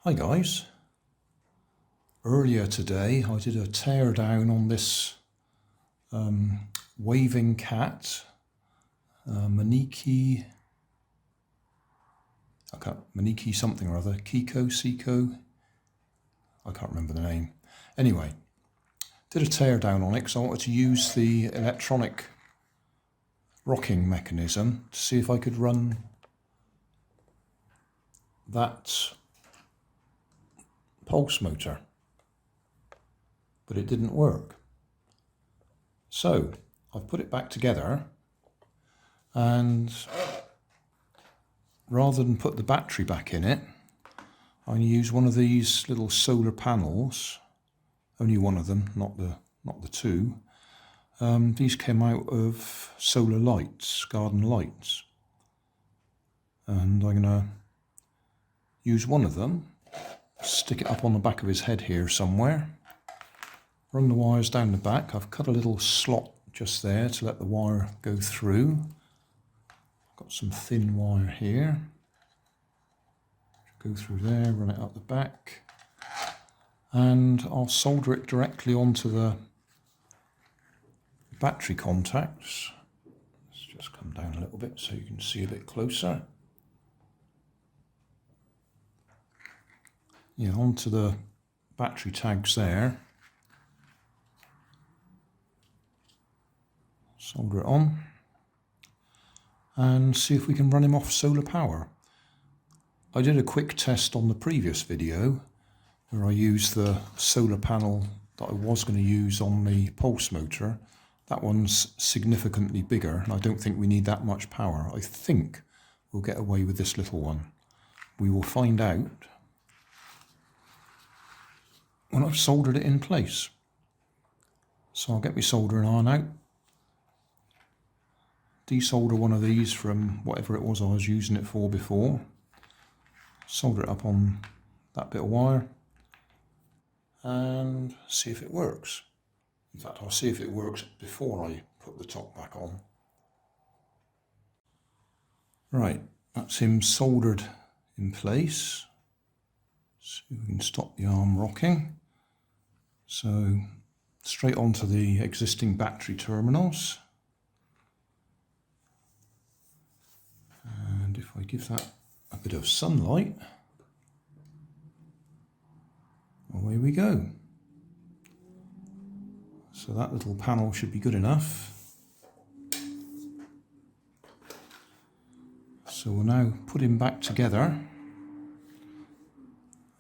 Hi guys. Earlier today I did a teardown on this waving cat, Maneki something or other, Seiko, I can't remember the name. Anyway, did a teardown on it because I wanted to use the electronic rocking mechanism to see if I could run that pulse motor, but it didn't work. So I've put it back together, and rather than put the battery back in it, I'm going to use one of these little solar panels. Only one of them, not the two. These came out of solar lights, garden lights, and I'm going to use one of them, stick it up on the back of his head here somewhere, run the wires down the back. I've cut a little slot just there to let the wire go through. Got some thin wire here. Go through there, run it up the back, and I'll solder it directly onto the battery contacts. Let's just come down a little bit so you can see a bit closer. Yeah, onto the battery tags there. Solder it on and see if we can run him off solar power. I did a quick test on the previous video where I used the solar panel that I was going to use on the pulse motor. That one's significantly bigger, and I don't think we need that much power. I think we'll get away with this little one. We will find out when I've soldered it in place. So I'll get my soldering iron out, desolder one of these from whatever it was I was using it for before, solder it up on that bit of wire, and see if it works. In fact, I'll see if it works before I put the top back on. Right, that's him soldered in place. So we can stop the arm rocking. So straight onto the existing battery terminals. And if I give that a bit of sunlight, away we go. So that little panel should be good enough. So we'll now put him back together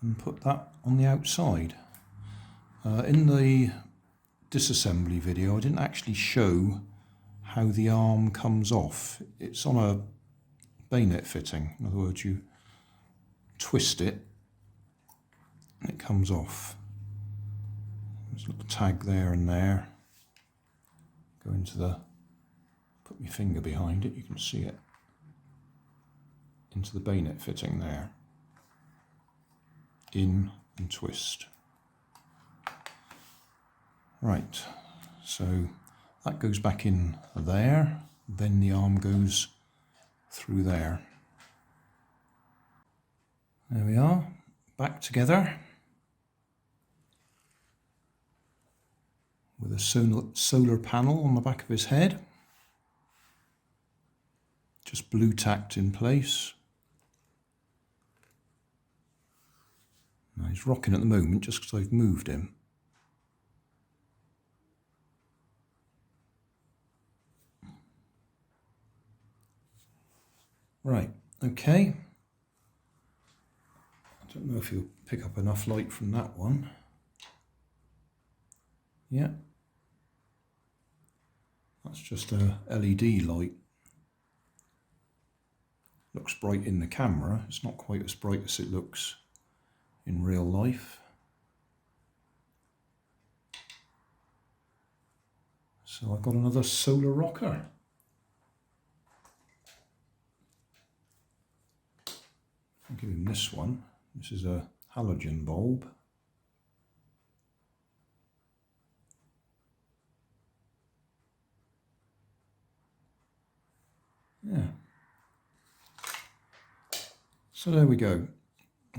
and put that on the outside. In the disassembly video, I didn't actually show how the arm comes off. It's on a bayonet fitting. In other words, you twist it and it comes off. There's a little tag there and there. Go into put my finger behind it, you can see it. Into the bayonet fitting there. In and twist. Right, so that goes back in there, then the arm goes through there. There we are, back together with a solar panel on the back of his head, just blue tacked in place. Now he's rocking at the moment just because I've moved him. Right, okay. I don't know if you'll pick up enough light from that one. Yeah. That's just a LED light. Looks bright in the camera. It's not quite as bright as it looks in real life. So I've got another solar rocker. I'll give him this one. This is a halogen bulb. Yeah. So there we go.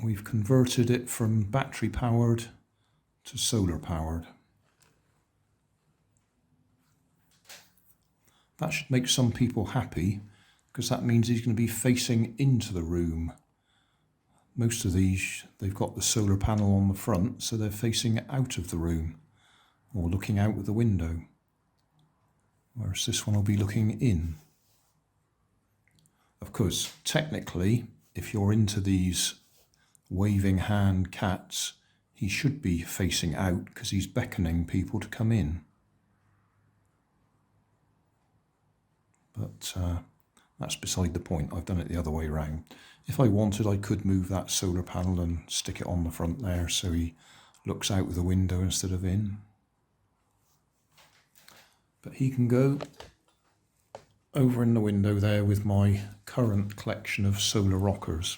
we've converted it from battery powered to solar powered. That should make some people happy, because that means he's going to be facing into the room. Most of these, they've got the solar panel on the front, so they're facing out of the room or looking out of the window, whereas this one will be looking in. Of course, technically, if you're into these waving hand cats, he should be facing out because he's beckoning people to come in. But that's beside the point. I've done it the other way around. If I wanted, I could move that solar panel and stick it on the front there so he looks out of the window instead of in. But he can go over in the window there with my current collection of solar rockers.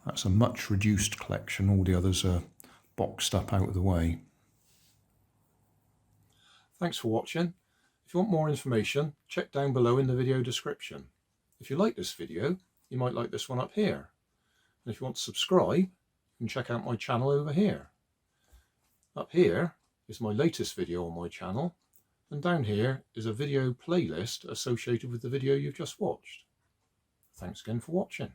That's a much reduced collection. All the others are boxed up out of the way. Thanks for watching. If you want more information, check down below in the video description. If you like this video, you might like this one up here. And if you want to subscribe, you can check out my channel over here. Up here is my latest video on my channel, and down here is a video playlist associated with the video you've just watched. Thanks again for watching.